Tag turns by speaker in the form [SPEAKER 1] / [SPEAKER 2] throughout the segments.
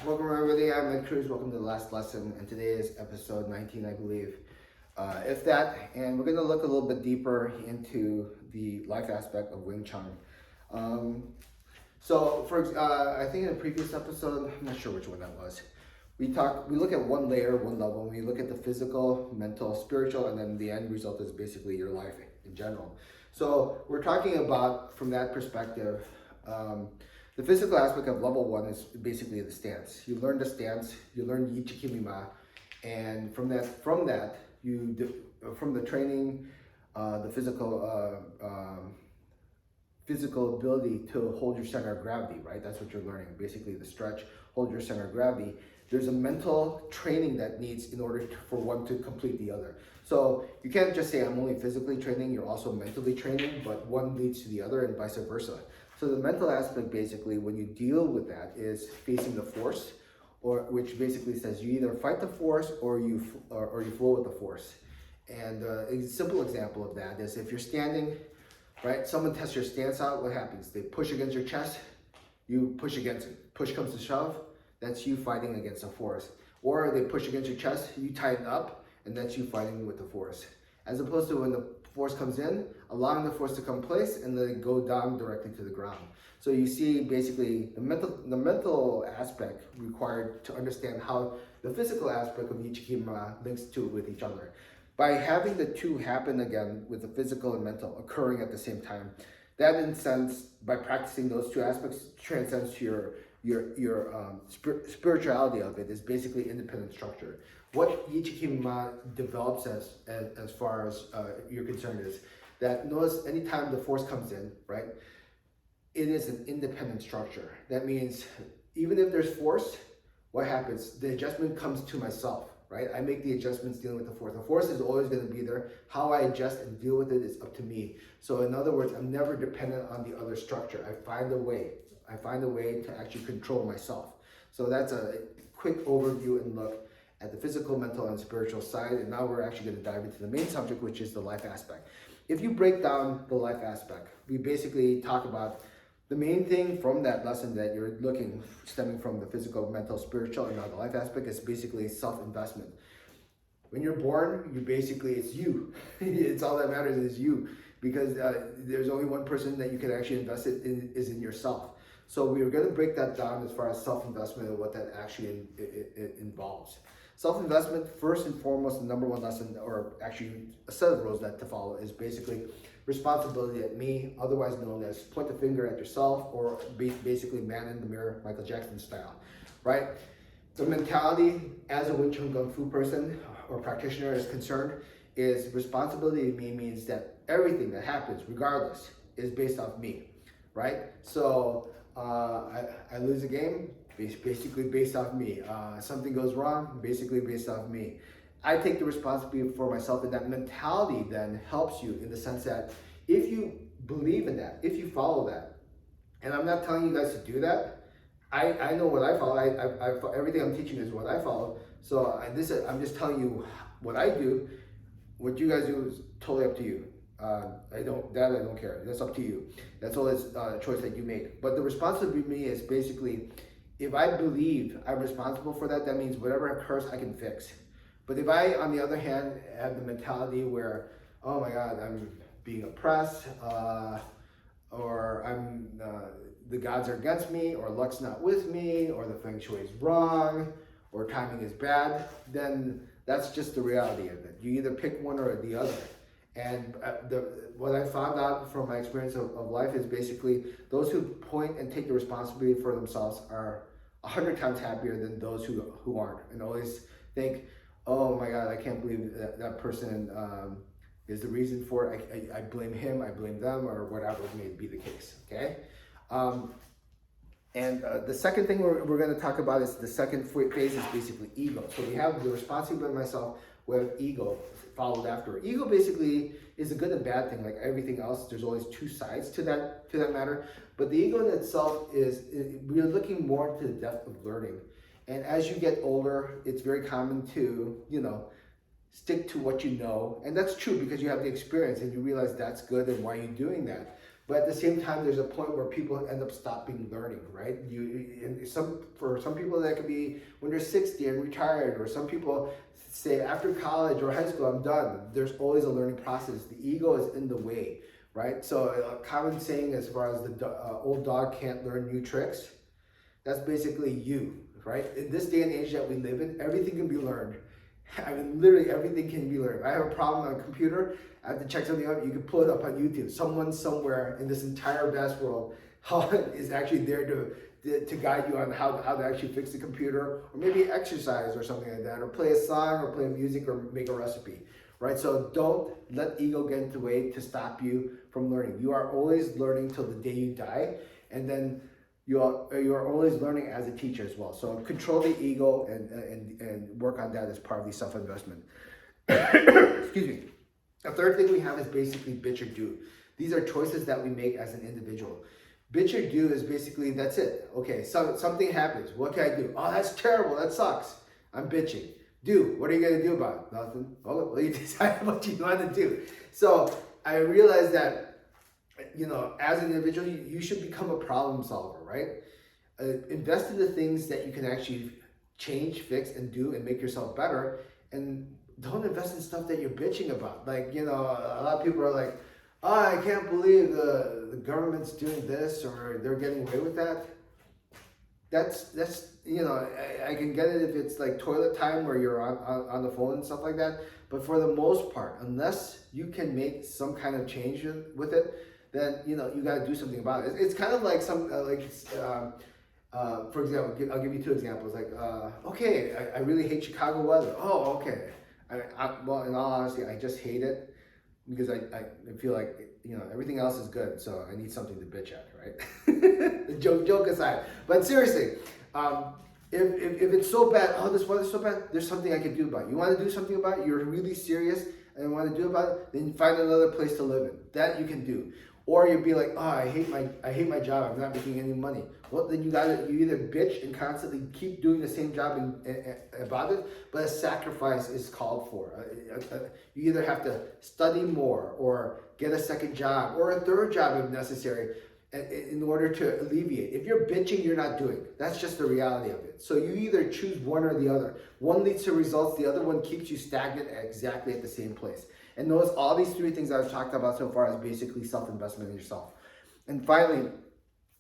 [SPEAKER 1] welcome everybody. I'm Ed Cruz. Welcome to the last lesson, and today is episode 19, I believe. If that, and we're going to look a little bit deeper into the life aspect of Wing Chun. I think in a previous episode, I'm not sure which one that was. We look at one layer, one level. We look at the physical, mental, spiritual, and then the end result is basically your life in general. So we're talking about from that perspective. The physical aspect of level one is basically the stance. You learn the stance, you learn Yichikimima, and from the training, the physical ability to hold your center of gravity, right? That's what you're learning. Basically, the stretch, hold your center of gravity. There's a mental training that needs in order for one to complete the other. So you can't just say I'm only physically training, you're also mentally training, but one leads to the other and vice versa. So the mental aspect, basically, when you deal with that, is facing the force, which basically says you either fight the force or you flow with the force. And a simple example of that is if you're standing, right? Someone tests your stance out. What happens? They push against your chest. You push against it. Push comes to shove. That's you fighting against the force. Or they push against your chest. You tighten up, and that's you fighting with the force. As opposed to when the force comes in, allowing the force to come place and then go down directly to the ground. So you see basically the mental aspect required to understand how the physical aspect of Yichikima links to with each other. By having the two happen again with the physical and mental occurring at the same time, that in sense, by practicing those two aspects, transcends to your spirituality of it is basically independent structure. What Yichikima develops as far as you're concerned is that notice anytime the force comes in, right, it is an independent structure. That means even if there's force, what happens? The adjustment comes to myself, right? I make the adjustments dealing with the force. The force is always going to be there. How I adjust and deal with it is up to me. So in other words, I'm never dependent on the other structure. I find a way to actually control myself. So that's a quick overview and look at the physical, mental, and spiritual side. And now we're actually going to dive into the main subject, which is the life aspect. If you break down the life aspect, we basically talk about the main thing from that lesson that you're looking, stemming from the physical, mental, spiritual, and now the life aspect is basically self-investment. When you're born, it's you. It's all that matters is you, because there's only one person that you can actually invest it in is in yourself. So we are going to break that down as far as self-investment and what that actually involves. Self-investment, first and foremost, the number one lesson, or actually a set of rules that to follow, is basically responsibility at me, otherwise known as point the finger at yourself, or basically man in the mirror, Michael Jackson style, right? The mentality as a Wing Chun gungfu person or practitioner is concerned is responsibility to me means that everything that happens, regardless, is based off me, right? So I lose a game, basically based off me. Something goes wrong, basically based off me. I take the responsibility for myself, and that mentality then helps you in the sense that if you believe in that, if you follow that, and I'm not telling you guys to do that, I know what I follow. I everything I'm teaching is what I follow. So I'm just telling you what I do. What you guys do is totally up to you. I don't care. That's up to you. That's all. It's a choice that you make. But the responsibility to me is basically, if I believe I'm responsible for that, that means whatever occurs, I can fix. But if I, on the other hand, have the mentality where, oh my God, I'm being oppressed, or the gods are against me, or luck's not with me, or the feng shui is wrong, or timing is bad, then that's just the reality of it. You either pick one or the other. And what I found out from my experience of life is basically those who point and take the responsibility for themselves are 100 times happier than those who aren't, and always think, oh my God, I can't believe that person is the reason for it. I blame him, I blame them, or whatever may be the case, okay? The second thing we're going to talk about is the second phase is basically ego. So we have the responsibility of myself, we have ego followed after. Ego basically is a good and bad thing, like everything else. There's always two sides to that matter. But the ego in itself we're looking more into the depth of learning. And as you get older, it's very common to, stick to what you know. And that's true because you have the experience and you realize that's good and why you're doing that. But at the same time, there's a point where people end up stopping learning, right? For some people that could be when they're 60 and retired, or some people say after college or high school, I'm done. There's always a learning process. The ego is in the way, right? So a common saying as far as the old dog can't learn new tricks, that's basically you, right? In this day and age that we live in, everything can be learned. I mean, literally everything can be learned. I have a problem on a computer, I have to check something out, you can pull it up on YouTube. Someone somewhere in this entire vast world is actually there to guide you on how to actually fix the computer, or maybe exercise or something like that, or play a song, or play music, or make a recipe, right? So don't let ego get in the way to stop you from learning. You are always learning till the day you die, and then you are always learning as a teacher as well. So control the ego and work on that as part of the self-investment. Excuse me. The third thing we have is basically bitch or do. These are choices that we make as an individual. Bitch or do is basically, that's it. Okay, so something happens. What can I do? Oh, that's terrible. That sucks. I'm bitching. Do. What are you going to do about it? Nothing. Oh, well, you decide what you want to do. So I realized that, as an individual, you should become a problem solver, right? Invest in the things that you can actually change, fix, and do, and make yourself better. And don't invest in stuff that you're bitching about. Like, a lot of people are like, oh, I can't believe the government's doing this, or they're getting away with that. That's I can get it if it's like toilet time where you're on the phone and stuff like that. But for the most part, unless you can make some kind of change with it, then you got to do something about it. It's kind of like for example, I'll give you two examples. Like, okay, I really hate Chicago weather. Oh, okay. Well, in all honesty, I just hate it because I feel like everything else is good, so I need something to bitch at, right? The joke aside, but seriously, if it's so bad, oh, this weather's so bad, there's something I can do about it. You want to do something about it? You're really serious and want to do about it? Then find another place to live in. That you can do. Or you'd be like, oh, I hate my job. I'm not making any money. Well, then you either bitch and constantly keep doing the same job about it, but a sacrifice is called for. You either have to study more, or get a second job, or a third job if necessary, in order to alleviate. If you're bitching, you're not doing. That's just the reality of it. So you either choose one or the other. One leads to results. The other one keeps you stagnant exactly at the same place. And notice all these three things I've talked about so far is basically self-investment in yourself. And finally,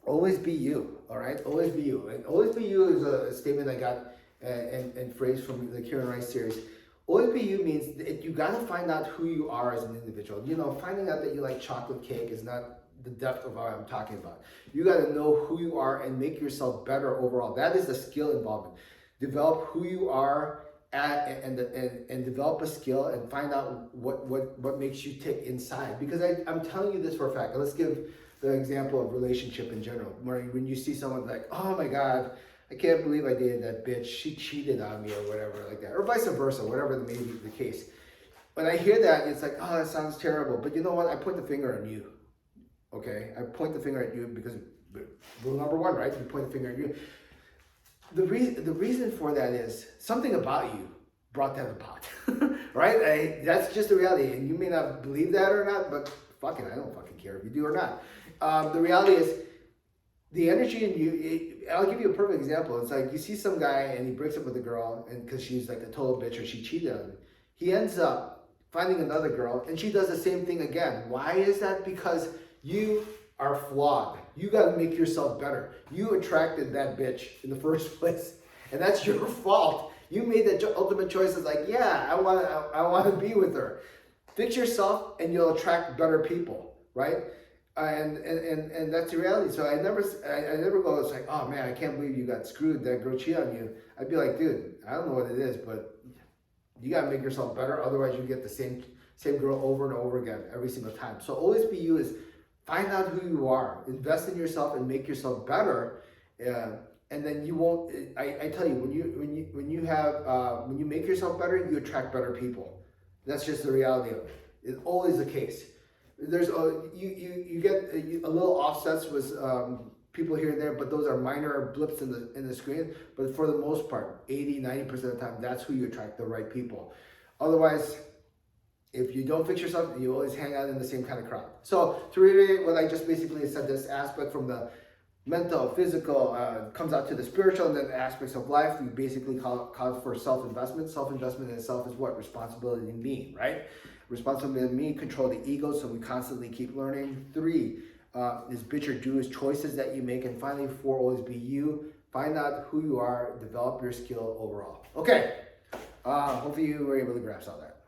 [SPEAKER 1] always be you, all right? Always be you. And always be you is a statement I got and phrase from the Kieran Rice series. Always be you means that you got to find out who you are as an individual. Finding out that you like chocolate cake is not the depth of what I'm talking about. You got to know who you are and make yourself better overall. That is the skill involvement. Develop who you are and develop a skill and find out what makes you tick inside. Because I'm telling you this for a fact. Let's give the example of relationship in general. When you see someone like, oh my God, I can't believe I dated that bitch. She cheated on me or whatever like that. Or vice versa, whatever may be the case. When I hear that, it's like, oh, that sounds terrible. But you know what? I point the finger on you. Okay? I point the finger at you because rule number one, right? You point the finger at you. The reason for that is something about you brought that about, right? That's just the reality. And you may not believe that or not, but fuck it, I don't fucking care if you do or not. The reality is the energy in you, I'll give you a perfect example. It's like you see some guy and he breaks up with a girl and because she's like a total bitch or she cheated on him. He ends up finding another girl and she does the same thing again. Why is that? Because you are flawed. You got to make yourself better. You attracted that bitch in the first place, and that's your fault. You made that ultimate choice. It's like, yeah, I want to be with her. Fix yourself, and you'll attract better people, right? And that's the reality. So I never go. It's like, oh man, I can't believe you got screwed. That girl cheated on you. I'd be like, dude, I don't know what it is, but you got to make yourself better. Otherwise, you get the same girl over and over again every single time. So always be you is. Find out who you are, invest in yourself, and make yourself better. And then you won't. I tell you, when you make yourself better, you attract better people. That's just the reality of it. It's always the case. There's you get a little offsets with people here and there, but those are minor blips in the screen. But for the most part, 80-90% of the time, that's who you attract, the right people. Otherwise, If you don't fix yourself, you always hang out in the same kind of crowd. So to reiterate what I just basically said, this aspect from the mental, physical, comes out to the spiritual, and then the aspects of life, we basically call for self-investment. Self-investment in itself is what? Responsibility in me, right? Responsibility in me, control the ego, so we constantly keep learning. 3 is bit or do is choices that you make. And finally, 4, always be you. Find out who you are, develop your skill overall. Okay, hopefully you were able to grasp all that.